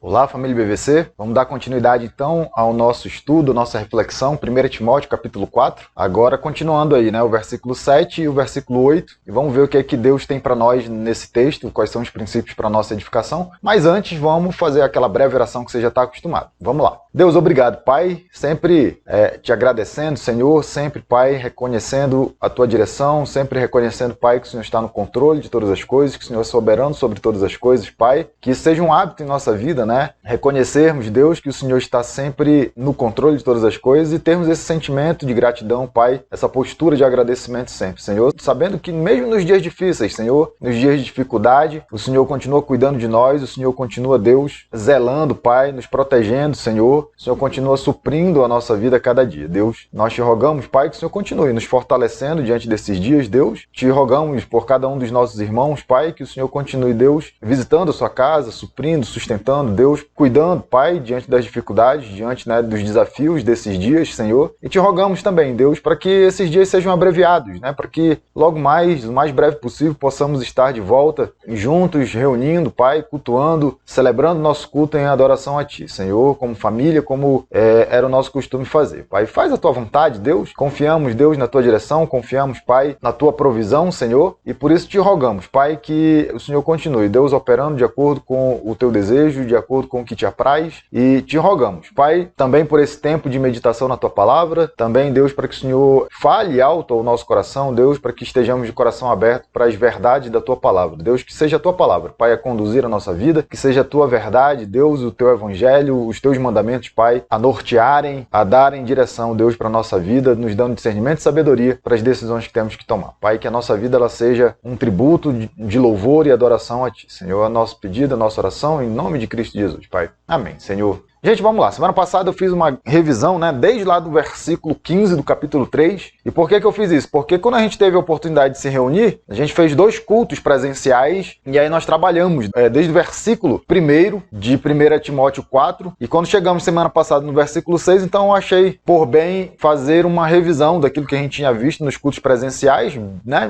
Olá, família BVC. Vamos dar continuidade então ao nosso estudo, nossa reflexão, 1 Timóteo capítulo 4. Agora continuando aí, o versículo 7 e o versículo 8. E vamos ver o que é que Deus tem para nós nesse texto, quais são os princípios para nossa edificação. Mas antes, vamos fazer aquela breve oração que você já está acostumado. Vamos lá. Deus, obrigado, Pai, sempre te agradecendo, Senhor, sempre, Pai, reconhecendo a Tua direção, sempre reconhecendo, Pai, que o Senhor está no controle de todas as coisas, que o Senhor é soberano sobre todas as coisas, Pai, que seja um hábito em nossa vida, reconhecermos, Deus, que o Senhor está sempre no controle de todas as coisas e termos esse sentimento de gratidão, Pai, essa postura de agradecimento sempre, Senhor, sabendo que mesmo nos dias difíceis, Senhor, nos dias de dificuldade, o Senhor continua cuidando de nós, o Senhor continua, Deus, zelando, Pai, nos protegendo, Senhor, o Senhor continua suprindo a nossa vida a cada dia. Deus, nós te rogamos, Pai, que o Senhor continue nos fortalecendo diante desses dias, Deus, te rogamos por cada um dos nossos irmãos, Pai, que o Senhor continue, Deus, visitando a sua casa, suprindo, sustentando, Deus, cuidando, Pai, diante das dificuldades, diante dos desafios desses dias, Senhor. E te rogamos também, Deus, para que esses dias sejam abreviados, para que logo mais, o mais breve possível, possamos estar de volta, juntos, reunindo, Pai, cultuando, celebrando nosso culto em adoração a Ti, Senhor, como família, como era o nosso costume fazer. Pai, faz a Tua vontade, Deus. Confiamos, Deus, na Tua direção, confiamos, Pai, na Tua provisão, Senhor, e por isso te rogamos, Pai, que o Senhor continue, Deus, operando de acordo com o Teu desejo, de acordo com o que Te apraz, e te rogamos, Pai, também por esse tempo de meditação na Tua palavra, também, Deus, para que o Senhor fale alto ao nosso coração, Deus, para que estejamos de coração aberto para as verdades da Tua palavra. Deus, que seja a Tua palavra, Pai, a conduzir a nossa vida, que seja a Tua verdade, Deus, o Teu evangelho, os Teus mandamentos, Pai, a nortearem, a darem direção, Deus, para a nossa vida, nos dando discernimento e sabedoria para as decisões que temos que tomar. Pai, que a nossa vida ela seja um tributo de louvor e adoração a Ti. Senhor, é nosso pedido, a nossa oração, em nome de Cristo Jesus, Pai. Amém, Senhor. Gente, vamos lá. Semana passada eu fiz uma revisão, desde lá do versículo 15 do capítulo 3. E por que eu fiz isso? Porque quando a gente teve a oportunidade de se reunir, a gente fez 2 cultos presenciais e aí nós trabalhamos desde o versículo 1 de 1 Timóteo 4. E quando chegamos semana passada no versículo 6, então eu achei por bem fazer uma revisão daquilo que a gente tinha visto nos cultos presenciais,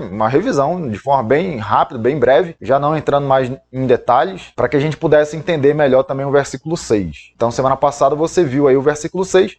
uma revisão de forma bem rápida, bem breve, já não entrando mais em detalhes, para que a gente pudesse entender melhor também o versículo 6. Então, semana passada você viu aí o versículo 6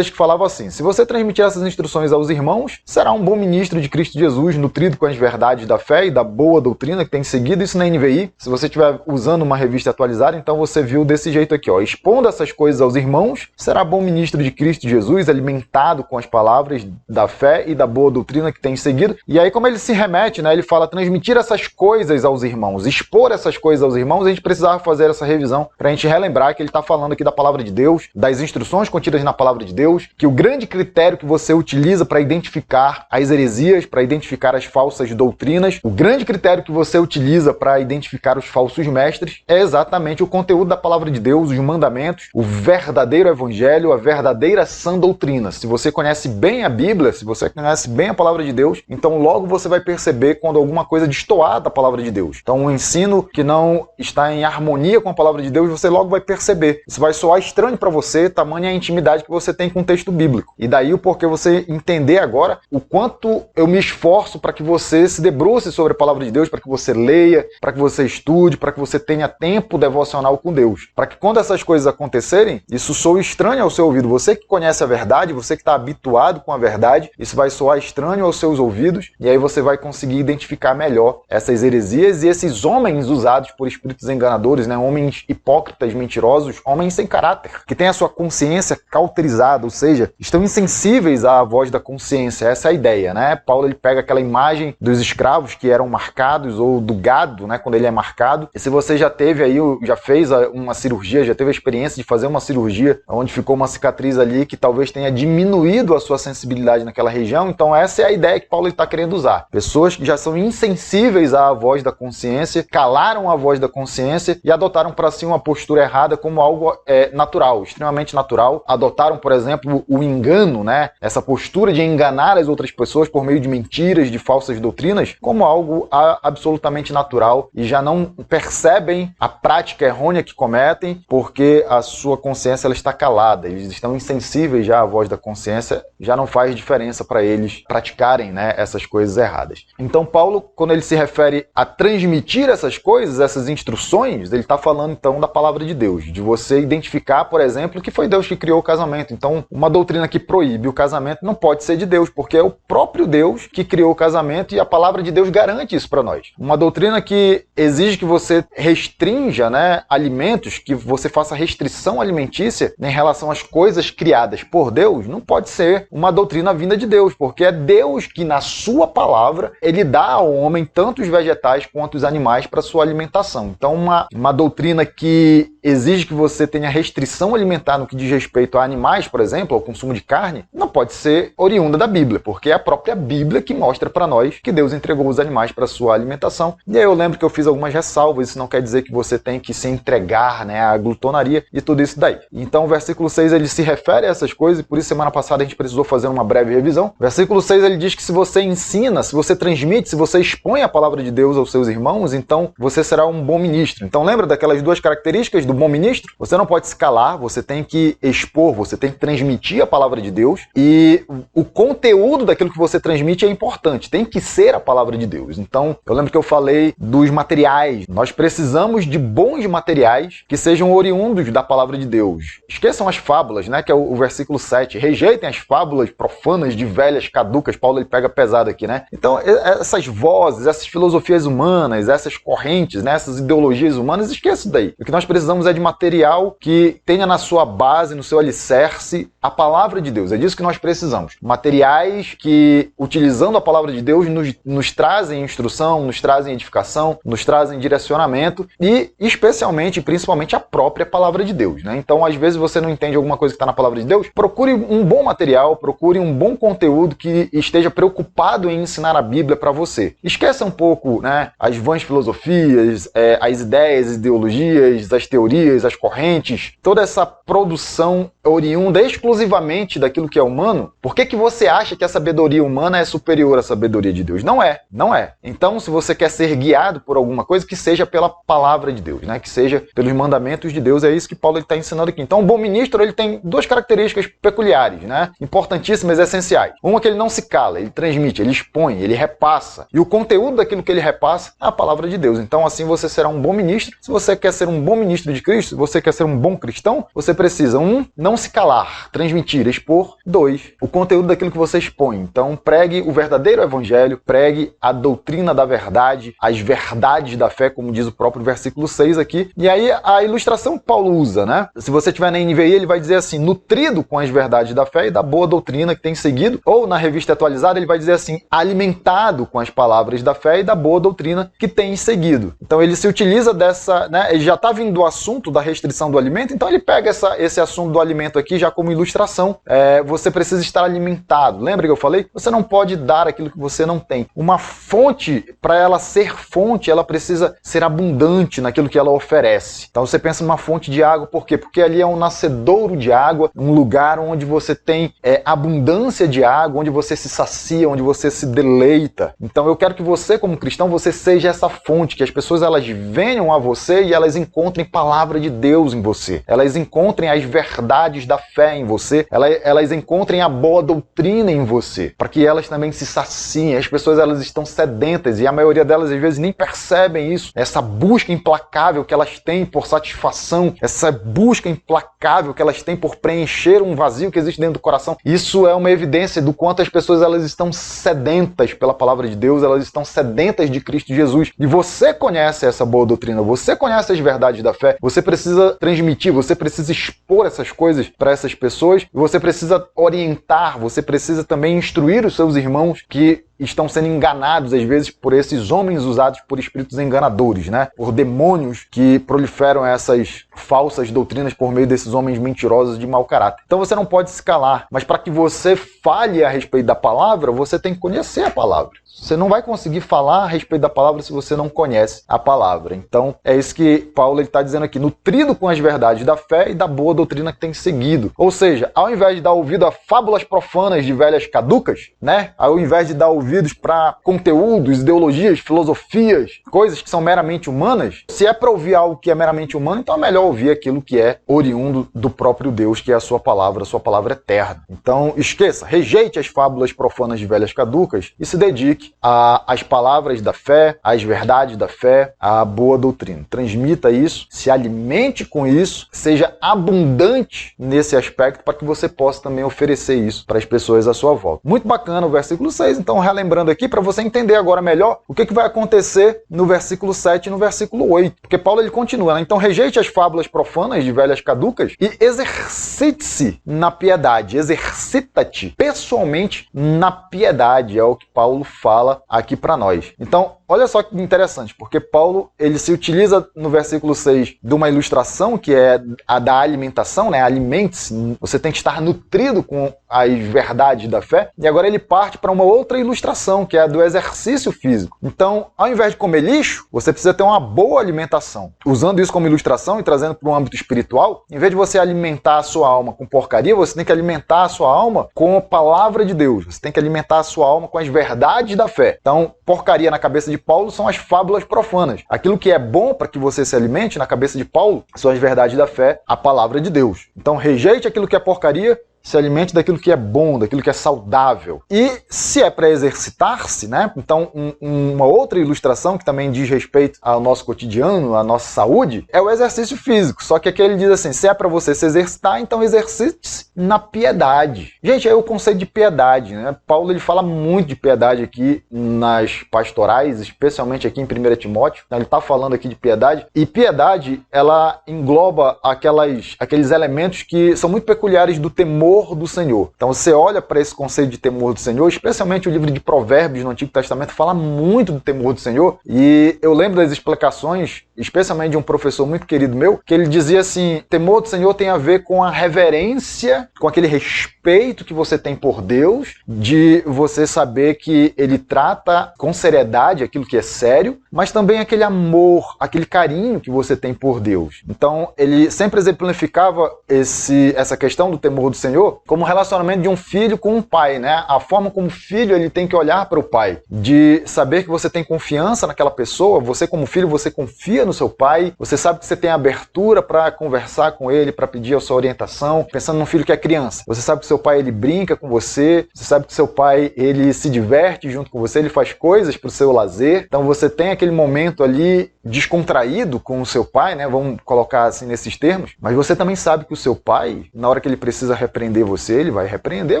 que falava assim: se você transmitir essas instruções aos irmãos, será um bom ministro de Cristo Jesus, nutrido com as verdades da fé e da boa doutrina que tem seguido, isso na NVI. Se você estiver usando uma revista atualizada, então você viu desse jeito aqui, expondo essas coisas aos irmãos, será bom ministro de Cristo Jesus, alimentado com as palavras da fé e da boa doutrina que tem seguido. E aí, como ele se remete, ele fala transmitir essas coisas aos irmãos, expor essas coisas aos irmãos, a gente precisava fazer essa revisão para a gente relembrar que ele está falando aqui da palavra de Deus, das instruções contidas na palavra de Deus, que o grande critério que você utiliza para identificar as heresias, para identificar as falsas doutrinas, o grande critério que você utiliza para identificar os falsos mestres é exatamente o conteúdo da palavra de Deus, os mandamentos, o verdadeiro evangelho, a verdadeira sã doutrina. Se você conhece bem a Bíblia, se você conhece bem a palavra de Deus, então logo você vai perceber quando alguma coisa destoar da palavra de Deus. Então um ensino que não está em harmonia com a palavra de Deus, você logo vai perceber. Isso vai soar estranho para você, tamanha a intimidade que você tem com o texto bíblico. E daí o porquê você entender agora o quanto eu me esforço para que você se debruce sobre a palavra de Deus, para que você leia, para que você estude, para que você tenha tempo devocional com Deus. Para que quando essas coisas acontecerem, isso soe estranho ao seu ouvido. Você que conhece a verdade, você que está habituado com a verdade, isso vai soar estranho aos seus ouvidos e aí você vai conseguir identificar melhor essas heresias e esses homens usados por espíritos enganadores, homens hipócritas, mentirosos, homens sem caráter, que têm a sua consciência cauterizada, ou seja, estão insensíveis à voz da consciência. Essa é a ideia, Paulo ele pega aquela imagem dos escravos que eram marcados, ou do gado, quando ele é marcado. E se você já teve aí, já fez uma cirurgia, já teve a experiência de fazer uma cirurgia onde ficou uma cicatriz ali que talvez tenha diminuído a sua sensibilidade naquela região, então essa é a ideia que Paulo está querendo usar. Pessoas que já são insensíveis à voz da consciência, calaram a voz da consciência e adotaram para si uma postura errada como algo natural, extremamente natural. Adotaram, por exemplo, o engano, né? Essa postura de enganar as outras pessoas por meio de mentiras, de falsas doutrinas, como algo absolutamente natural, e já não percebem a prática errônea que cometem porque a sua consciência ela está calada. Eles estão insensíveis já à voz da consciência, já não faz diferença para eles praticarem, né, essas coisas erradas. Então Paulo, quando ele se refere a transmitir essas coisas, essas instruções, ele está falando então da palavra de Deus, de você identificar, por exemplo, que foi Deus que criou o casamento. Então, uma doutrina que proíbe o casamento não pode ser de Deus, porque é o próprio Deus que criou o casamento e a palavra de Deus garante isso para nós. Uma doutrina que exige que você restrinja, né, alimentos, que você faça restrição alimentícia em relação às coisas criadas por Deus, não pode ser uma doutrina vinda de Deus, porque é Deus que, na sua palavra, ele dá ao homem tanto os vegetais quanto os animais para sua alimentação. Então, uma doutrina que exige que você tenha restrição alimentar no que diz respeito a animais, por exemplo, ao consumo de carne, não pode ser oriunda da Bíblia, porque é a própria Bíblia que mostra para nós que Deus entregou os animais para sua alimentação. E aí eu lembro que eu fiz algumas ressalvas, isso não quer dizer que você tem que se entregar, né, à glutonaria e tudo isso daí. Então o versículo 6 ele se refere a essas coisas, e por isso semana passada a gente precisou fazer uma breve revisão. O versículo 6 ele diz que se você ensina, se você transmite, se você expõe a palavra de Deus aos seus irmãos, então você será um bom ministro. Então lembra daquelas duas características do bom ministro? Você não pode se calar, você tem que expor, você tem que transmitir a palavra de Deus, e o conteúdo daquilo que você transmite é importante, tem que ser a palavra de Deus. Então, eu lembro que eu falei dos materiais. Nós precisamos de bons materiais que sejam oriundos da palavra de Deus. Esqueçam as fábulas, né, que é o versículo 7. Rejeitem as fábulas profanas de velhas caducas. Paulo ele pega pesado aqui, né? Então, essas vozes, essas filosofias humanas, essas correntes, né, essas ideologias humanas, esqueça daí. O que nós precisamos é de material que tenha na sua base, no seu alicerce, a palavra de Deus. É disso que nós precisamos. Materiais que, utilizando a palavra de Deus, nos trazem instrução, nos trazem edificação, nos trazem direcionamento e, especialmente e principalmente, a própria palavra de Deus, né? Então, às vezes, você não entende alguma coisa que está na palavra de Deus, procure um bom material, procure um bom conteúdo que esteja preocupado em ensinar a Bíblia para você. Esqueça um pouco, né, as vãs filosofias, as ideias, as ideologias, as teorias, as correntes, toda essa produção oriunda exclusivamente daquilo que é humano. Por que você acha que a sabedoria humana é superior à sabedoria de Deus? Não é, não é. Então, se você quer ser guiado por alguma coisa, que seja pela palavra de Deus, né? Que seja pelos mandamentos de Deus. É isso que Paulo está ensinando aqui. Então, o bom ministro ele tem duas características peculiares, né? Importantíssimas, essenciais. Uma que ele não se cala, ele transmite, ele expõe, ele repassa. E o conteúdo daquilo que ele repassa é a palavra de Deus. Então, assim você será um bom ministro. Se você quer ser um bom ministro de Cristo, se você quer ser um bom cristão, você precisa, 1, não se calar, transmitir, expor. 2, o conteúdo daquilo que você expõe. Então, pregue o verdadeiro evangelho, pregue a doutrina da verdade, as verdades da fé, como diz o próprio versículo 6 aqui. E aí, a ilustração que Paulo usa, né? Se você tiver na NVI, ele vai dizer assim, nutrido com as verdades da fé e da boa doutrina que tem seguido. Ou, na revista atualizada, ele vai dizer assim, alimentado com as palavras da fé e da boa doutrina que tem seguido. Então, ele se utiliza dessa, né? Ele já está vindo do assunto da restrição do alimento, então ele pega esse assunto do alimento aqui já como ilustração. Você precisa estar alimentado. Lembra que eu falei? Você não pode dar aquilo que você não tem. Uma fonte, para ela ser fonte, ela precisa ser abundante naquilo que ela oferece. Então você pensa numa fonte de água, por quê? Porque ali é um nascedouro de água, um lugar onde você tem abundância de água, onde você se sacia, onde você se deleita. Então eu quero que você, como cristão, você seja essa fonte, que as pessoas elas venham a você e elas encontrem palavra de Deus em você. Elas encontrem as verdades da fé em você, elas encontrem a boa doutrina em você, para que elas também se saciem. As pessoas elas estão sedentas e a maioria delas às vezes nem percebem isso, essa busca implacável que elas têm por satisfação, essa busca implacável que elas têm por preencher um vazio que existe dentro do coração. Isso é uma evidência do quanto as pessoas elas estão sedentas pela palavra de Deus, elas estão sedentas de Cristo Jesus. E você conhece essa boa doutrina, você conhece as verdades da fé, você precisa transmitir, você precisa expor essas coisas para essas pessoas, você precisa orientar, você precisa também instruir os seus irmãos que estão sendo enganados, às vezes, por esses homens usados por espíritos enganadores, né? Por demônios que proliferam essas falsas doutrinas por meio desses homens mentirosos de mau caráter. Então você não pode se calar, mas para que você fale a respeito da palavra, você tem que conhecer a palavra. Você não vai conseguir falar a respeito da palavra se você não conhece a palavra. Então, é isso que Paulo está dizendo aqui, nutrido com as verdades da fé e da boa doutrina que tem seguido. Ou seja, ao invés de dar ouvido a fábulas profanas de velhas caducas, né? Ao invés de dar ouvidos para conteúdos, ideologias, filosofias, coisas que são meramente humanas, se é para ouvir algo que é meramente humano, então é melhor ouvir aquilo que é oriundo do próprio Deus, que é a sua palavra eterna. Então, esqueça, rejeite as fábulas profanas de velhas caducas e se dedique às palavras da fé, às verdades da fé, à boa doutrina. Transmita isso, se alimente com isso, seja abundante nesse aspecto para que você possa também oferecer isso para as pessoas à sua volta. Muito bacana o versículo 6, então relembrando aqui para você entender agora melhor o que vai acontecer no versículo 7 e no versículo 8, porque Paulo ele continua, né? Então rejeite as fábulas profanas de velhas caducas e exercite-se na piedade, exercita-te pessoalmente na piedade, é o que Paulo fala aqui para nós. Então, olha só que interessante, porque Paulo ele se utiliza no versículo 6 de uma ilustração que é a da alimentação, né? Alimente-se, você tem que estar nutrido com as verdades da fé, e agora ele parte para uma outra ilustração, que é a do exercício físico. Então, ao invés de comer lixo, você precisa ter uma boa alimentação. Usando isso como ilustração e trazendo para o âmbito espiritual, em vez de você alimentar a sua alma com porcaria, você tem que alimentar a sua alma com a palavra de Deus. Você tem que alimentar a sua alma com as verdades da fé. Então, porcaria na cabeça de Paulo são as fábulas profanas. Aquilo que é bom para que você se alimente, na cabeça de Paulo, são as verdades da fé, a palavra de Deus. Então, rejeite aquilo que é porcaria, se alimente daquilo que é bom, daquilo que é saudável. E se é para exercitar-se, né? Então, uma outra ilustração que também diz respeito ao nosso cotidiano, à nossa saúde, é o exercício físico. Só que aqui ele diz assim, se é para você se exercitar, então exercite-se na piedade. Gente, é o conceito de piedade, né? Paulo ele fala muito de piedade aqui nas pastorais, especialmente aqui em 1 Timóteo. Então, ele está falando aqui de piedade. E piedade, ela engloba aqueles elementos que são muito peculiares do temor do Senhor. Então você olha para esse conceito de temor do Senhor, especialmente o livro de Provérbios no Antigo Testamento fala muito do temor do Senhor, e eu lembro das explicações, especialmente de um professor muito querido meu, que ele dizia assim, temor do Senhor tem a ver com a reverência, com aquele respeito que você tem por Deus, de você saber que ele trata com seriedade aquilo que é sério, mas também aquele amor, aquele carinho que você tem por Deus. Então ele sempre exemplificava essa questão do temor do Senhor como o relacionamento de um filho com um pai, né? A forma como o filho ele tem que olhar para o pai, de saber que você tem confiança naquela pessoa, você como filho, você confia no seu pai, você sabe que você tem abertura para conversar com ele, para pedir a sua orientação, pensando num filho que é criança. Você sabe que seu pai ele brinca com você sabe que seu pai ele se diverte junto com você, ele faz coisas para o seu lazer, então você tem aquele momento ali descontraído com o seu pai, né? Vamos colocar assim nesses termos, mas você também sabe que o seu pai, na hora que ele precisa repreender você, ele vai repreender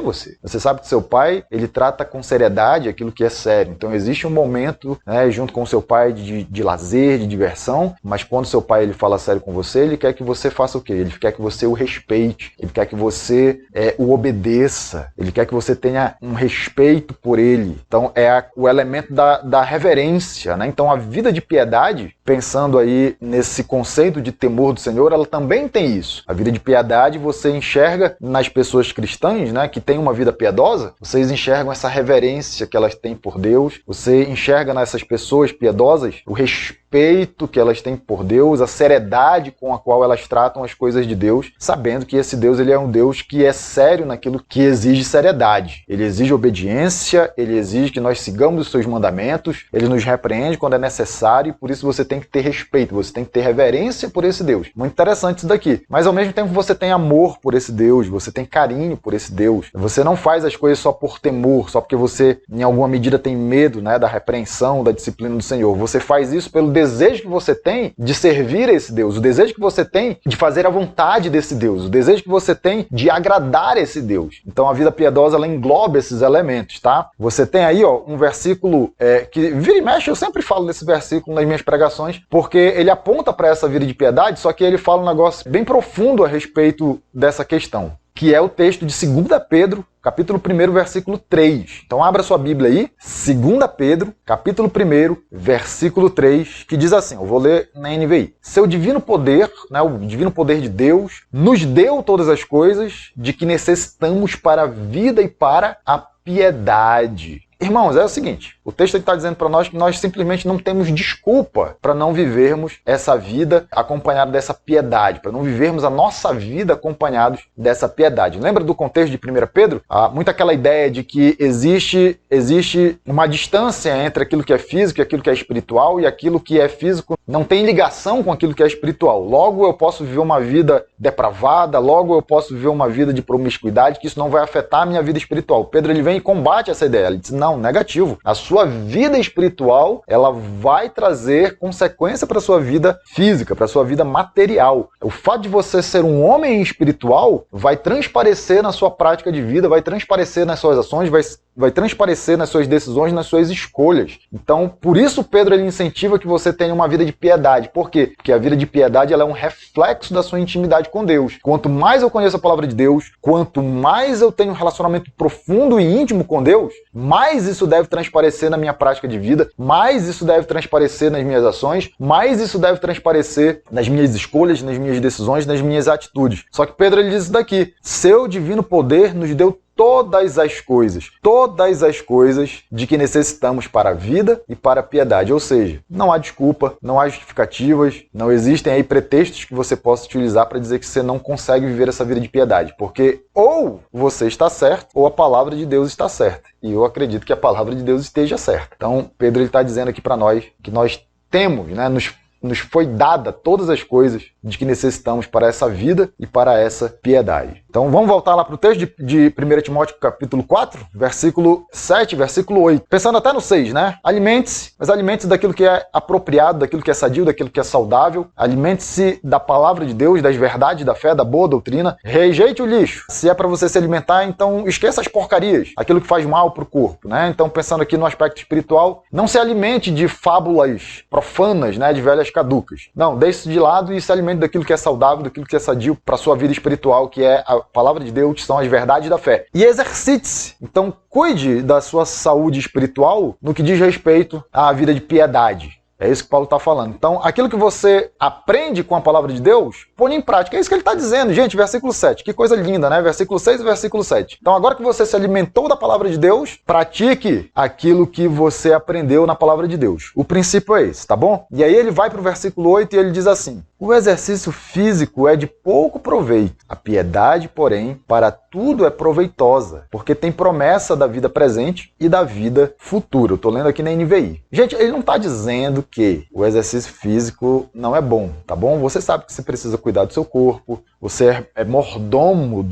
você. Você sabe que seu pai, ele trata com seriedade aquilo que é sério. Então existe um momento, né, junto com o seu pai de lazer, de diversão, mas quando seu pai ele fala sério com você, ele quer que você faça o quê? Ele quer que você o respeite, ele quer que você o obedeça, ele quer que você tenha um respeito por ele. Então é o elemento da reverência, né? Então a vida de piedade, pensando aí nesse conceito de temor do Senhor, ela também tem isso. A vida de piedade você enxerga nas pessoas cristãs, né, que têm uma vida piedosa, vocês enxergam essa reverência que elas têm por Deus, você enxerga nessas pessoas piedosas o respeito que elas têm por Deus, a seriedade com a qual elas tratam as coisas de Deus, sabendo que esse Deus ele é um Deus que é sério naquilo que exige seriedade. Ele exige obediência, ele exige que nós sigamos os seus mandamentos, ele nos repreende quando é necessário e por isso você tem que ter respeito, você tem que ter reverência por esse Deus. Muito interessante isso daqui. Mas ao mesmo tempo você tem amor por esse Deus, você tem carinho por esse Deus. Você não faz as coisas só por temor, só porque você em alguma medida tem medo, né, da repreensão, da disciplina do Senhor. Você faz isso pelo desejo que você tem de servir a esse Deus, o desejo que você tem de fazer a vontade desse Deus, o desejo que você tem de agradar esse Deus. Então a vida piedosa ela engloba esses elementos, tá? Você tem aí um versículo que vira e mexe, eu sempre falo desse versículo nas minhas pregações, porque ele aponta para essa vida de piedade, só que ele fala um negócio bem profundo a respeito dessa questão, que é o texto de 2 Pedro, capítulo 1, versículo 3. Então abra sua Bíblia aí, 2 Pedro, capítulo 1, versículo 3, que diz assim, eu vou ler na NVI. Seu divino poder, né, o divino poder de Deus, nos deu todas as coisas de que necessitamos para a vida e para a piedade. Irmãos, é o seguinte, o texto está dizendo para nós que nós simplesmente não temos desculpa para não vivermos essa vida acompanhada dessa piedade, para não vivermos a nossa vida acompanhados dessa piedade. Lembra do contexto de 1 Pedro? Há muito aquela ideia de que existe uma distância entre aquilo que é físico e aquilo que é espiritual, e aquilo que é físico não tem ligação com aquilo que é espiritual. Logo eu posso viver uma vida depravada, logo eu posso viver uma vida de promiscuidade, que isso não vai afetar a minha vida espiritual. Pedro ele vem e combate essa ideia, ele diz, não, negativo. A sua vida espiritual, ela vai trazer consequência para a sua vida física, para a sua vida material. O fato de você ser um homem espiritual vai transparecer na sua prática de vida, vai transparecer nas suas ações, vai transparecer nas suas decisões, nas suas escolhas. Então, por isso Pedro ele incentiva que você tenha uma vida de piedade. Por quê? Porque a vida de piedade ela é um reflexo da sua intimidade com Deus. Quanto mais eu conheço a palavra de Deus, quanto mais eu tenho um relacionamento profundo e íntimo com Deus, mais isso deve transparecer na minha prática de vida, mais isso deve transparecer nas minhas ações, mais isso deve transparecer nas minhas escolhas, nas minhas decisões, nas minhas atitudes. Só que Pedro ele diz isso daqui, seu divino poder nos deu todas as coisas de que necessitamos para a vida e para a piedade. Ou seja, não há desculpa, não há justificativas, não existem aí pretextos que você possa utilizar para dizer que você não consegue viver essa vida de piedade. Porque ou você está certo, ou a palavra de Deus está certa. E eu acredito que a palavra de Deus esteja certa. Então, Pedro está dizendo aqui para nós que nós temos, né, nos foi dada todas as coisas de que necessitamos para essa vida e para essa piedade. Então vamos voltar lá para o texto de 1 Timóteo capítulo 4, versículo 7, versículo 8. Pensando até no 6, né? Alimente-se, mas alimente-se daquilo que é apropriado, daquilo que é sadio, daquilo que é saudável. Alimente-se da palavra de Deus, das verdades, da fé, da boa doutrina. Rejeite o lixo. Se é para você se alimentar, então esqueça as porcarias, aquilo que faz mal para o corpo, né? Então pensando aqui no aspecto espiritual, não se alimente de fábulas profanas, né? De velhas caducas. Não, deixe isso de lado e se alimente daquilo que é saudável, daquilo que é sadio para a sua vida espiritual, que é a palavra de Deus, são as verdades da fé. E exercite-se. Então, cuide da sua saúde espiritual no que diz respeito à vida de piedade. É isso que Paulo está falando. Então, aquilo que você aprende com a palavra de Deus, põe em prática. É isso que ele está dizendo, gente, versículo 7. Que coisa linda, né? Versículo 6 e versículo 7. Então, agora que você se alimentou da palavra de Deus, pratique aquilo que você aprendeu na palavra de Deus. O princípio é esse, tá bom? E aí ele vai para o versículo 8 e ele diz assim, o exercício físico é de pouco proveito. A piedade, porém, para tudo é proveitosa, porque tem promessa da vida presente e da vida futura. Eu estou lendo aqui na NVI. Gente, ele não está dizendo que o exercício físico não é bom, tá bom? Você sabe que você precisa cuidar do seu corpo, você é mordomo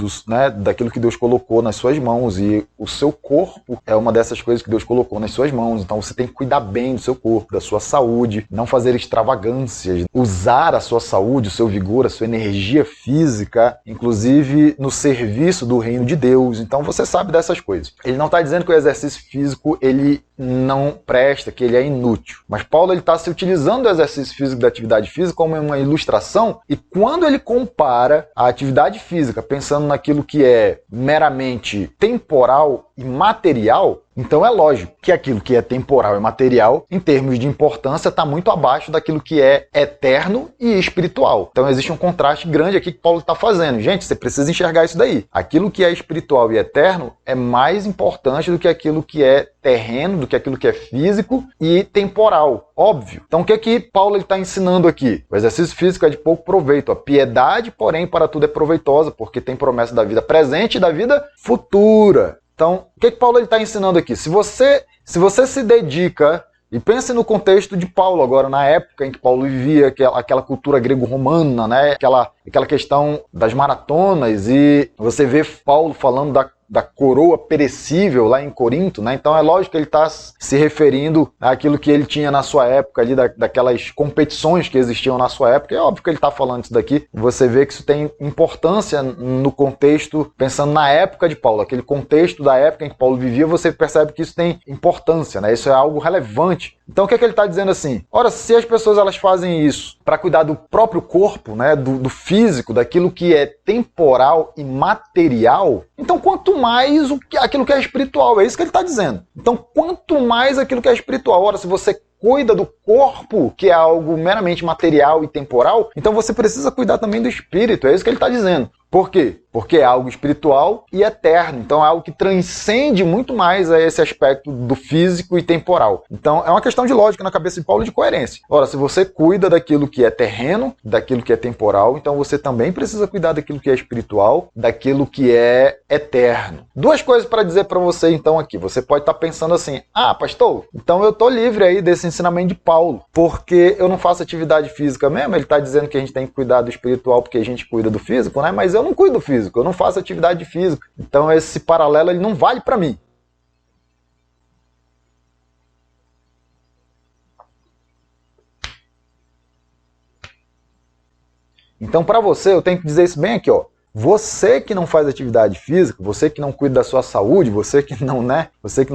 daquilo que Deus colocou nas suas mãos, e o seu corpo é uma dessas coisas que Deus colocou nas suas mãos. Então você tem que cuidar bem do seu corpo, da sua saúde, não fazer extravagâncias, usar a sua saúde, o seu vigor, a sua energia física, inclusive no serviço do reino de Deus. Então você sabe dessas coisas. Ele não está dizendo que o exercício físico ele não presta, que ele é inútil. Mas Paulo está se utilizando do exercício físico, da atividade física, como uma ilustração, e quando ele compara a atividade física, pensando naquilo que é meramente temporal e material, então é lógico que aquilo que é temporal e material, em termos de importância, está muito abaixo daquilo que é eterno e espiritual. Então existe um contraste grande aqui que Paulo está fazendo. Gente, você precisa enxergar isso daí. Aquilo que é espiritual e eterno é mais importante do que aquilo que é terreno, do que aquilo que é físico e temporal. Óbvio. Então o que é que Paulo está ensinando aqui? O exercício físico é de pouco proveito. A piedade, porém, para tudo é proveitosa, porque tem promessa da vida presente e da vida futura. Então, o que Paulo está ensinando aqui? Se você se dedica, e pense no contexto de Paulo agora, na época em que Paulo vivia aquela cultura grego-romana, né? aquela questão das maratonas, e você vê Paulo falando da coroa perecível lá em Corinto, né? Então é lógico que ele está se referindo àquilo que ele tinha na sua época, ali, daquelas competições que existiam na sua época. É óbvio que ele está falando isso daqui. Você vê que isso tem importância no contexto, pensando na época de Paulo, aquele contexto da época em que Paulo vivia, você percebe que isso tem importância, né? Isso é algo relevante Então o que é que ele está dizendo assim? Ora, se as pessoas elas fazem isso para cuidar do próprio corpo, né, do físico, daquilo que é temporal e material, então quanto mais aquilo que é espiritual, é isso que ele está dizendo. Então quanto mais aquilo que é espiritual. Ora, se você cuida do corpo, que é algo meramente material e temporal, então você precisa cuidar também do espírito, é isso que ele está dizendo. Por quê? Porque é algo espiritual e eterno, então é algo que transcende muito mais a esse aspecto do físico e temporal. Então é uma questão de lógica na cabeça de Paulo e de coerência. Ora, se você cuida daquilo que é terreno, daquilo que é temporal, então você também precisa cuidar daquilo que é espiritual, daquilo que é eterno. Duas coisas para dizer para você então aqui. Você pode estar pensando assim, pastor, então eu estou livre aí desse ensinamento de Paulo, porque eu não faço atividade física mesmo, ele está dizendo que a gente tem que cuidar do espiritual porque a gente cuida do físico, né? Mas eu não cuido do físico, eu não faço atividade física. Então esse paralelo ele não vale para mim. Então para você, eu tenho que dizer isso bem aqui, ó. Você que não faz atividade física, você que não cuida da sua saúde, você que não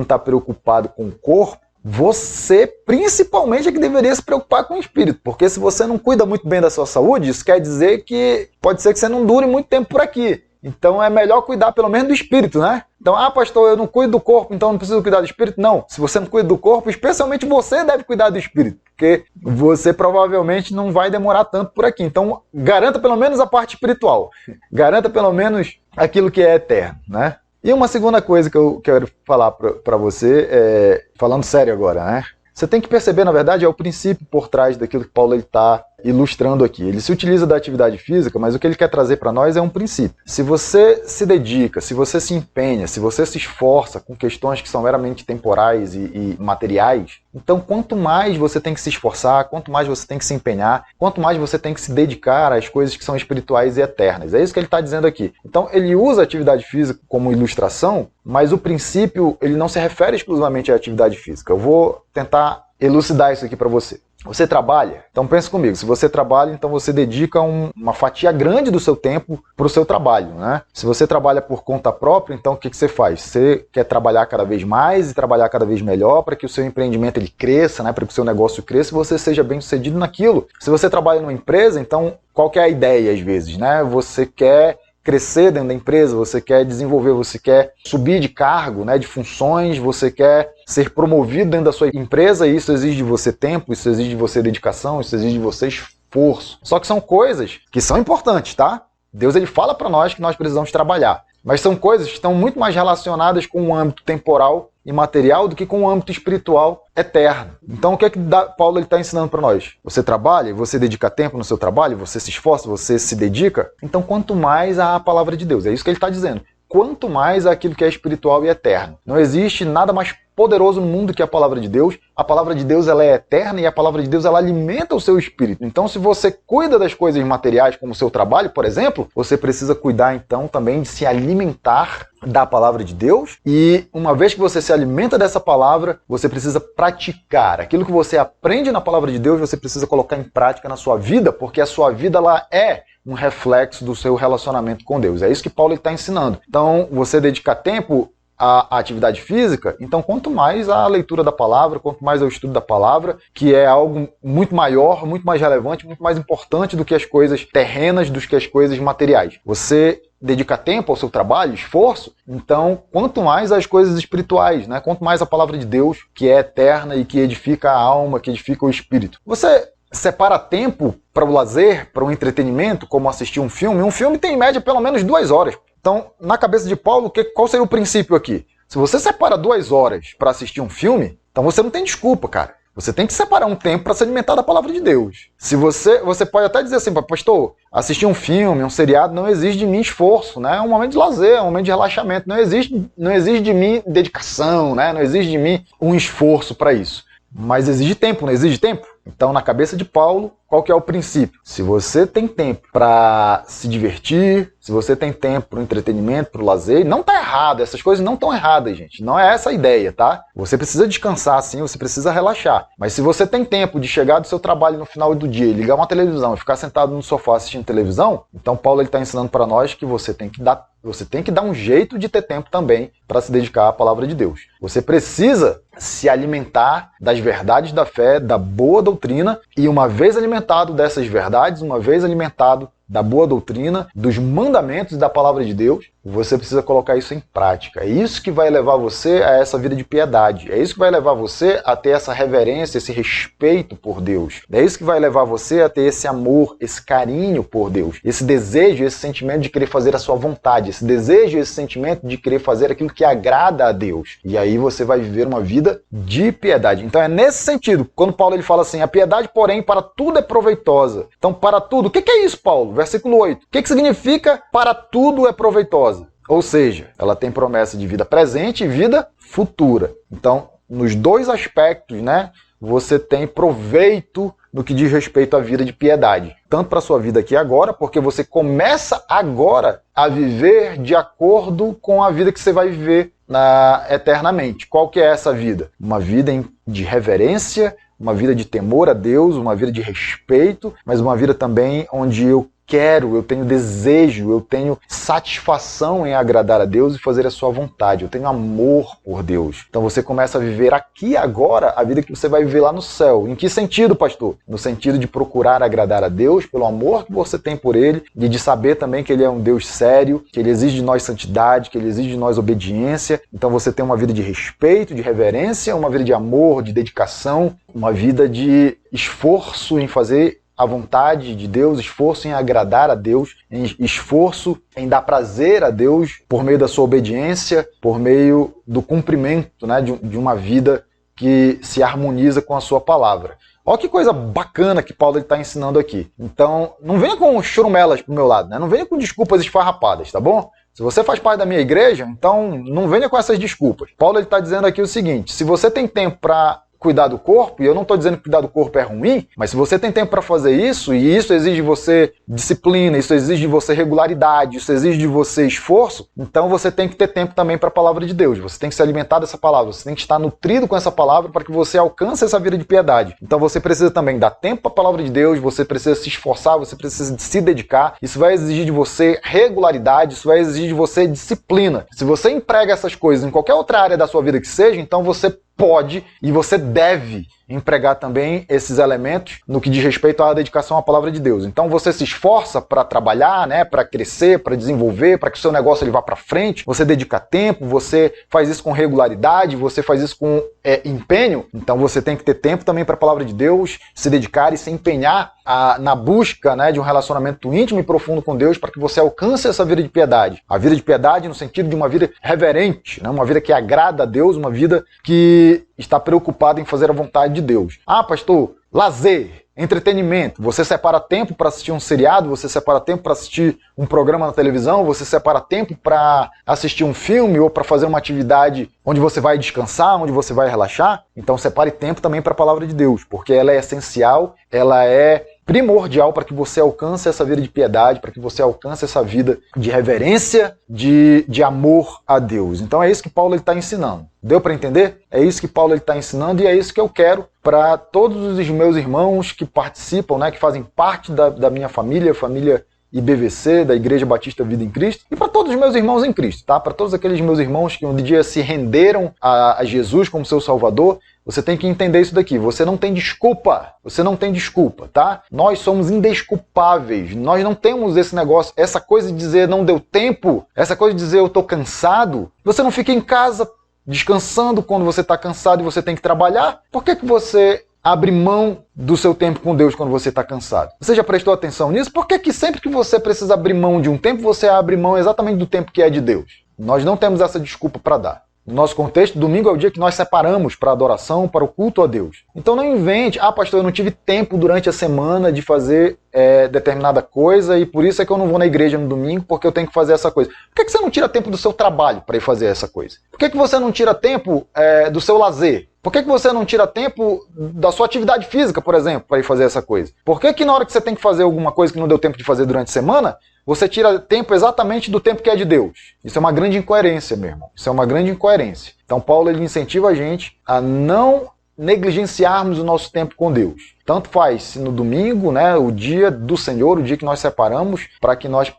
está preocupado com o corpo, você principalmente é que deveria se preocupar com o espírito, porque se você não cuida muito bem da sua saúde, isso quer dizer que pode ser que você não dure muito tempo por aqui. Então é melhor cuidar pelo menos do espírito, né? Então, pastor, eu não cuido do corpo, então não preciso cuidar do espírito. Não, se você não cuida do corpo, especialmente você deve cuidar do espírito, porque você provavelmente não vai demorar tanto por aqui. Então, garanta pelo menos a parte espiritual. Garanta pelo menos aquilo que é eterno, né? E uma segunda coisa que eu quero falar para você, falando sério agora, né? Você tem que perceber, na verdade, é o princípio por trás daquilo que Paulo está ilustrando aqui. Ele se utiliza da atividade física, mas o que ele quer trazer para nós é um princípio. Se você se dedica, se você se empenha, se você se esforça com questões que são meramente temporais e materiais, então quanto mais você tem que se esforçar, quanto mais você tem que se empenhar, quanto mais você tem que se dedicar às coisas que são espirituais e eternas. É isso que ele está dizendo aqui. Então ele usa a atividade física como ilustração, mas o princípio ele não se refere exclusivamente à atividade física. Eu vou tentar elucidar isso aqui para você. Você trabalha? Então pense comigo, se você trabalha, então você dedica uma fatia grande do seu tempo para o seu trabalho, né? Se você trabalha por conta própria, então o que você faz? Você quer trabalhar cada vez mais e trabalhar cada vez melhor para que o seu empreendimento ele cresça, né? Para que o seu negócio cresça e você seja bem sucedido naquilo. Se você trabalha numa empresa, então qual que é a ideia às vezes, né? Você quer crescer dentro da empresa, você quer desenvolver, você quer subir de cargo, né, de funções, você quer ser promovido dentro da sua empresa, e isso exige de você tempo, isso exige de você dedicação, isso exige de você esforço. Só que são coisas que são importantes, tá? Deus ele fala para nós que nós precisamos trabalhar, mas são coisas que estão muito mais relacionadas com o âmbito temporal e material do que com o âmbito espiritual eterno. Então o que é que Paulo está ensinando para nós? Você trabalha, você dedica tempo no seu trabalho, você se esforça, você se dedica, então quanto mais a palavra de Deus, é isso que ele está dizendo. Quanto mais aquilo que é espiritual e eterno. Não existe nada mais poderoso no mundo que a palavra de Deus. A palavra de Deus ela é eterna e a palavra de Deus ela alimenta o seu espírito. Então se você cuida das coisas materiais como o seu trabalho, por exemplo, você precisa cuidar então também de se alimentar da palavra de Deus, e uma vez que você se alimenta dessa palavra, você precisa praticar. Aquilo que você aprende na palavra de Deus, você precisa colocar em prática na sua vida, porque a sua vida ela é um reflexo do seu relacionamento com Deus. É isso que Paulo está ensinando. Então, você dedicar tempo à atividade física, então quanto mais a leitura da palavra, quanto mais ao estudo da palavra, que é algo muito maior, muito mais relevante, muito mais importante do que as coisas terrenas, do que as coisas materiais. Você dedica tempo ao seu trabalho, esforço, então quanto mais às coisas espirituais, né? Quanto mais a palavra de Deus, que é eterna e que edifica a alma, que edifica o espírito. Você separa tempo para o lazer, para o entretenimento, como assistir um filme. Um filme tem em média pelo menos 2 horas. Então, na cabeça de Paulo, qual seria o princípio aqui? Se você separa 2 horas para assistir um filme, então você não tem desculpa, cara. Você tem que separar um tempo para se alimentar da palavra de Deus. Se você pode até dizer assim, pastor, assistir um filme, um seriado, não exige de mim esforço, né? É um momento de lazer, é um momento de relaxamento. Não exige de mim dedicação, né? Não exige de mim um esforço para isso. Mas exige tempo, não exige tempo? Então, na cabeça de Paulo, qual que é o princípio? Se você tem tempo para se divertir, se você tem tempo para o entretenimento, para o lazer, não tá errado, essas coisas não estão erradas, gente. Não é essa a ideia, tá? Você precisa descansar sim, você precisa relaxar. Mas se você tem tempo de chegar do seu trabalho no final do dia, ligar uma televisão e ficar sentado no sofá assistindo televisão, então Paulo está ensinando para nós que você tem que dar um jeito de ter tempo também para se dedicar à palavra de Deus. Você precisa se alimentar das verdades da fé, da boa doutrina, e uma vez alimentado dessas verdades, uma vez alimentado da boa doutrina, dos mandamentos da palavra de Deus, você precisa colocar isso em prática. É isso que vai levar você a essa vida de piedade. É isso que vai levar você a ter essa reverência, esse respeito por Deus. É isso que vai levar você a ter esse amor, esse carinho por Deus. Esse desejo, esse sentimento de querer fazer a sua vontade. Esse desejo, esse sentimento de querer fazer aquilo que agrada a Deus. E aí você vai viver uma vida de piedade. Então é nesse sentido, quando Paulo ele fala assim, a piedade, porém, para tudo é proveitosa. Então, para tudo, o que é isso, Paulo? Versículo 8. O que significa para tudo é proveitosa? Ou seja, ela tem promessa de vida presente e vida futura. Então, nos dois aspectos, né, você tem proveito no que diz respeito à vida de piedade. Tanto para a sua vida aqui agora, porque você começa agora a viver de acordo com a vida que você vai viver eternamente. Qual que é essa vida? Uma vida de reverência, uma vida de temor a Deus, uma vida de respeito, mas uma vida também onde eu tenho desejo, eu tenho satisfação em agradar a Deus e fazer a sua vontade. Eu tenho amor por Deus. Então você começa a viver aqui agora a vida que você vai viver lá no céu. Em que sentido, pastor? No sentido de procurar agradar a Deus pelo amor que você tem por Ele e de saber também que Ele é um Deus sério, que Ele exige de nós santidade, que Ele exige de nós obediência. Então você tem uma vida de respeito, de reverência, uma vida de amor, de dedicação, uma vida de esforço em fazer a vontade de Deus, esforço em agradar a Deus, esforço em dar prazer a Deus por meio da sua obediência, por meio do cumprimento, né, de uma vida que se harmoniza com a sua palavra. Olha que coisa bacana que Paulo está ensinando aqui. Então, não venha com churumelas pro meu lado, né? Não venha com desculpas esfarrapadas, tá bom? Se você faz parte da minha igreja, então não venha com essas desculpas. Paulo está dizendo aqui o seguinte, se você tem tempo para cuidar do corpo, e eu não estou dizendo que cuidar do corpo é ruim, mas se você tem tempo para fazer isso, e isso exige de você disciplina, isso exige de você regularidade, isso exige de você esforço, então você tem que ter tempo também para a palavra de Deus, você tem que se alimentar dessa palavra, você tem que estar nutrido com essa palavra para que você alcance essa vida de piedade. Então você precisa também dar tempo para a palavra de Deus, você precisa se esforçar, você precisa se dedicar, isso vai exigir de você regularidade, isso vai exigir de você disciplina. Se você emprega essas coisas em qualquer outra área da sua vida que seja, então você pode e você deve empregar também esses elementos no que diz respeito à dedicação à palavra de Deus. Então você se esforça para trabalhar, né, para crescer, para desenvolver, para que o seu negócio ele vá para frente, você dedica tempo, você faz isso com regularidade, você faz isso com empenho, então você tem que ter tempo também para a palavra de Deus, se dedicar e se empenhar na busca, né, de um relacionamento íntimo e profundo com Deus para que você alcance essa vida de piedade. A vida de piedade no sentido de uma vida reverente, né, uma vida que agrada a Deus, uma vida que está preocupado em fazer a vontade de Deus. Ah, pastor, lazer, entretenimento. Você separa tempo para assistir um seriado, você separa tempo para assistir um programa na televisão, você separa tempo para assistir um filme ou para fazer uma atividade onde você vai descansar, onde você vai relaxar. Então separe tempo também para a palavra de Deus, porque ela é essencial, ela é primordial para que você alcance essa vida de piedade, para que você alcance essa vida de reverência, de amor a Deus. Então é isso que Paulo está ensinando. Deu para entender? É isso que Paulo está ensinando e é isso que eu quero para todos os meus irmãos que participam, né, que fazem parte da minha família IBVC, da Igreja Batista Vida em Cristo, e para todos os meus irmãos em Cristo, tá? Para todos aqueles meus irmãos que um dia se renderam a Jesus como seu Salvador, você tem que entender isso daqui. Você não tem desculpa, tá? Nós somos indesculpáveis, nós não temos esse negócio, essa coisa de dizer não deu tempo, essa coisa de dizer eu tô cansado. Você não fica em casa descansando quando você está cansado e você tem que trabalhar. Por que você abre mão do seu tempo com Deus quando você está cansado? Você já prestou atenção nisso? Por que sempre que você precisa abrir mão de um tempo, você abre mão exatamente do tempo que é de Deus? Nós não temos essa desculpa para dar. No nosso contexto, domingo é o dia que nós separamos para a adoração, para o culto a Deus. Então não invente, pastor, eu não tive tempo durante a semana de fazer determinada coisa e por isso é que eu não vou na igreja no domingo porque eu tenho que fazer essa coisa. Por que você não tira tempo do seu trabalho para ir fazer essa coisa? Por que você não tira tempo do seu lazer? Por que você não tira tempo da sua atividade física, por exemplo, para ir fazer essa coisa? Por que na hora que você tem que fazer alguma coisa que não deu tempo de fazer durante a semana, você tira tempo exatamente do tempo que é de Deus? Isso é uma grande incoerência, meu irmão. Isso é uma grande incoerência. Então Paulo ele incentiva a gente a não negligenciarmos o nosso tempo com Deus. Tanto faz se no domingo, né, o dia do Senhor, o dia que nós separamos para que nós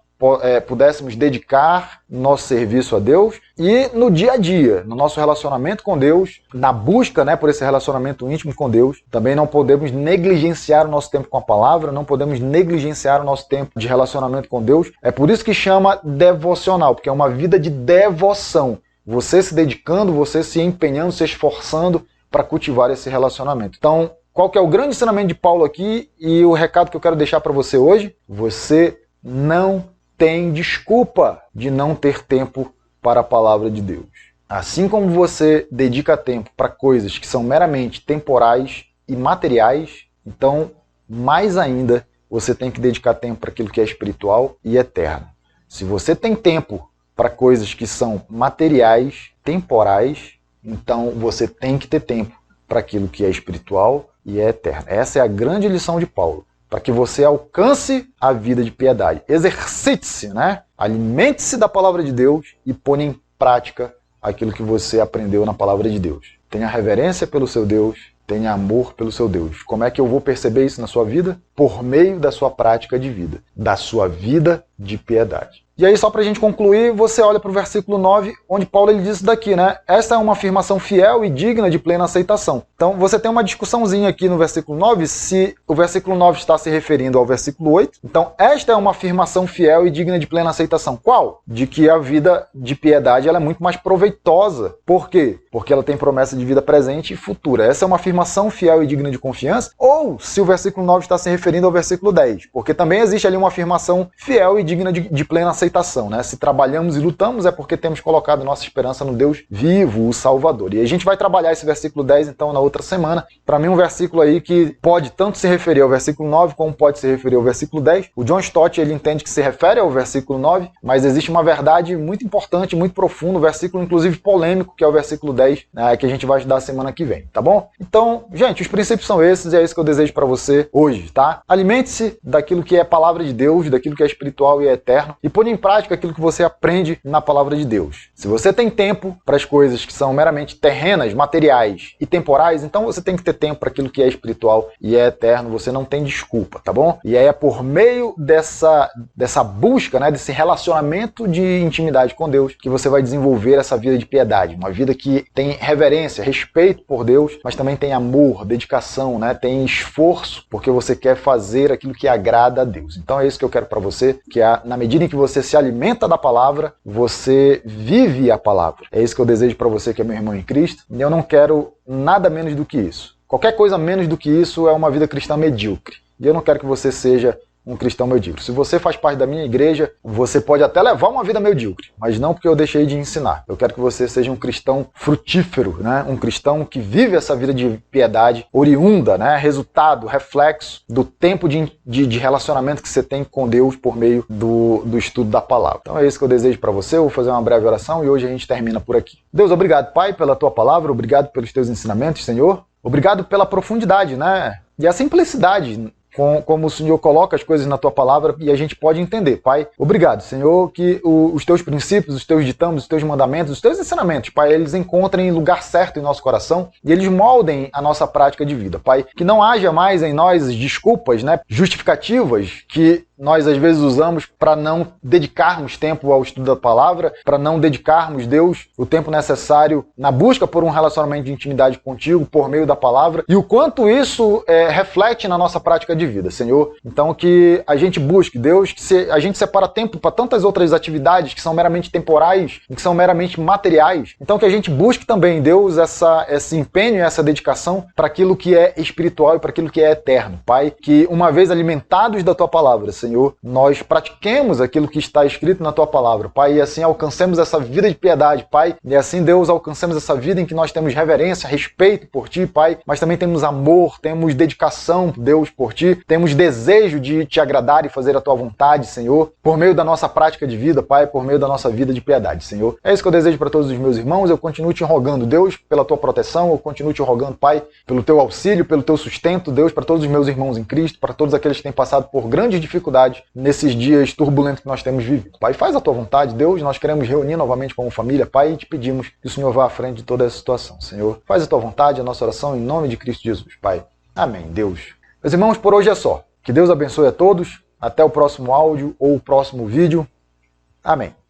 pudéssemos dedicar nosso serviço a Deus, e no dia a dia, no nosso relacionamento com Deus, na busca, né, por esse relacionamento íntimo com Deus, também não podemos negligenciar o nosso tempo com a palavra, não podemos negligenciar o nosso tempo de relacionamento com Deus. É por isso que chama devocional, porque é uma vida de devoção. Você se dedicando, você se empenhando, se esforçando para cultivar esse relacionamento. Então, qual que é o grande ensinamento de Paulo aqui e o recado que eu quero deixar para você hoje? Você não tem desculpa de não ter tempo para a palavra de Deus. Assim como você dedica tempo para coisas que são meramente temporais e materiais, então, mais ainda, você tem que dedicar tempo para aquilo que é espiritual e eterno. Se você tem tempo para coisas que são materiais, temporais, então você tem que ter tempo para aquilo que é espiritual e é eterno. Essa é a grande lição de Paulo. Para que você alcance a vida de piedade. Exercite-se, né? Alimente-se da palavra de Deus e ponha em prática aquilo que você aprendeu na palavra de Deus. Tenha reverência pelo seu Deus, tenha amor pelo seu Deus. Como é que eu vou perceber isso na sua vida? Por meio da sua prática de vida, da sua vida de piedade. E aí, só para a gente concluir, você olha para o versículo 9, onde Paulo ele diz isso daqui, né? Esta é uma afirmação fiel e digna de plena aceitação. Então, você tem uma discussãozinha aqui no versículo 9, se o versículo 9 está se referindo ao versículo 8. Então, esta é uma afirmação fiel e digna de plena aceitação. Qual? De que a vida de piedade ela é muito mais proveitosa. Por quê? Porque ela tem promessa de vida presente e futura. Essa é uma afirmação fiel e digna de confiança? Ou se o versículo 9 está se referindo ao versículo 10? Porque também existe ali uma afirmação fiel e digna de plena aceitação, né? Se trabalhamos e lutamos é porque temos colocado nossa esperança no Deus vivo, o Salvador. E a gente vai trabalhar esse versículo 10 então na outra semana. Para mim um versículo aí que pode tanto se referir ao versículo 9 como pode se referir ao versículo 10. O John Stott ele entende que se refere ao versículo 9, mas existe uma verdade muito importante, muito profunda, um versículo inclusive polêmico, que é o versículo 10, né, que a gente vai estudar semana que vem, tá bom? Então, gente, os princípios são esses e é isso que eu desejo para você hoje, tá? Alimente-se daquilo que é palavra de Deus, daquilo que é espiritual e é eterno, e ponha em prática aquilo que você aprende na palavra de Deus. Se você tem tempo para as coisas que são meramente terrenas, materiais e temporais, então você tem que ter tempo para aquilo que é espiritual e é eterno, você não tem desculpa, tá bom? E aí é por meio dessa busca, né, desse relacionamento de intimidade com Deus, que você vai desenvolver essa vida de piedade, uma vida que tem reverência, respeito por Deus, mas também tem amor, dedicação, né, tem esforço, porque você quer fazer aquilo que agrada a Deus. Então é isso que eu quero para você, que na medida em que você se alimenta da palavra, você vive a palavra. É isso que eu desejo para você que é meu irmão em Cristo, e eu não quero nada menos do que isso. Qualquer coisa menos do que isso é uma vida cristã medíocre. E eu não quero que você seja um cristão medíocre. Se você faz parte da minha igreja, você pode até levar uma vida medíocre, mas não porque eu deixei de ensinar. Eu quero que você seja um cristão frutífero, né? Um cristão que vive essa vida de piedade oriunda, né? Resultado, reflexo do tempo de relacionamento que você tem com Deus por meio do estudo da palavra. Então é isso que eu desejo para você. Eu vou fazer uma breve oração e hoje a gente termina por aqui. Deus, obrigado, Pai, pela tua palavra, obrigado pelos teus ensinamentos, Senhor. Obrigado pela profundidade, né? E a simplicidade como o Senhor coloca as coisas na tua palavra e a gente pode entender, Pai. Obrigado, Senhor, que os teus princípios, os teus ditames, os teus mandamentos, os teus ensinamentos, Pai, eles encontrem lugar certo em nosso coração e eles moldem a nossa prática de vida, Pai. Que não haja mais em nós desculpas, né, justificativas que nós às vezes usamos para não dedicarmos tempo ao estudo da palavra, para não dedicarmos, Deus, o tempo necessário na busca por um relacionamento de intimidade contigo por meio da palavra e o quanto isso reflete na nossa prática de vida, Senhor. Então que a gente busque, Deus, que a gente separa tempo para tantas outras atividades que são meramente temporais e que são meramente materiais. Então que a gente busque também, Deus, esse empenho e essa dedicação para aquilo que é espiritual e para aquilo que é eterno, Pai. Que uma vez alimentados da tua palavra, Senhor, Senhor, nós pratiquemos aquilo que está escrito na Tua palavra, Pai, e assim alcancemos essa vida de piedade, Pai, e assim, Deus, alcancemos essa vida em que nós temos reverência, respeito por Ti, Pai, mas também temos amor, temos dedicação, Deus, por Ti, temos desejo de Te agradar e fazer a Tua vontade, Senhor, por meio da nossa prática de vida, Pai, por meio da nossa vida de piedade, Senhor. É isso que eu desejo para todos os meus irmãos, eu continuo Te rogando, Deus, pela Tua proteção, eu continuo Te rogando, Pai, pelo Teu auxílio, pelo Teu sustento, Deus, para todos os meus irmãos em Cristo, para todos aqueles que têm passado por grandes dificuldades nesses dias turbulentos que nós temos vivido. Pai, faz a Tua vontade, Deus, nós queremos reunir novamente como família, Pai, e Te pedimos que o Senhor vá à frente de toda essa situação, Senhor. Faz a Tua vontade, a nossa oração, em nome de Cristo Jesus, Pai. Amém, Deus. Meus irmãos, por hoje é só. Que Deus abençoe a todos. Até o próximo áudio ou o próximo vídeo. Amém.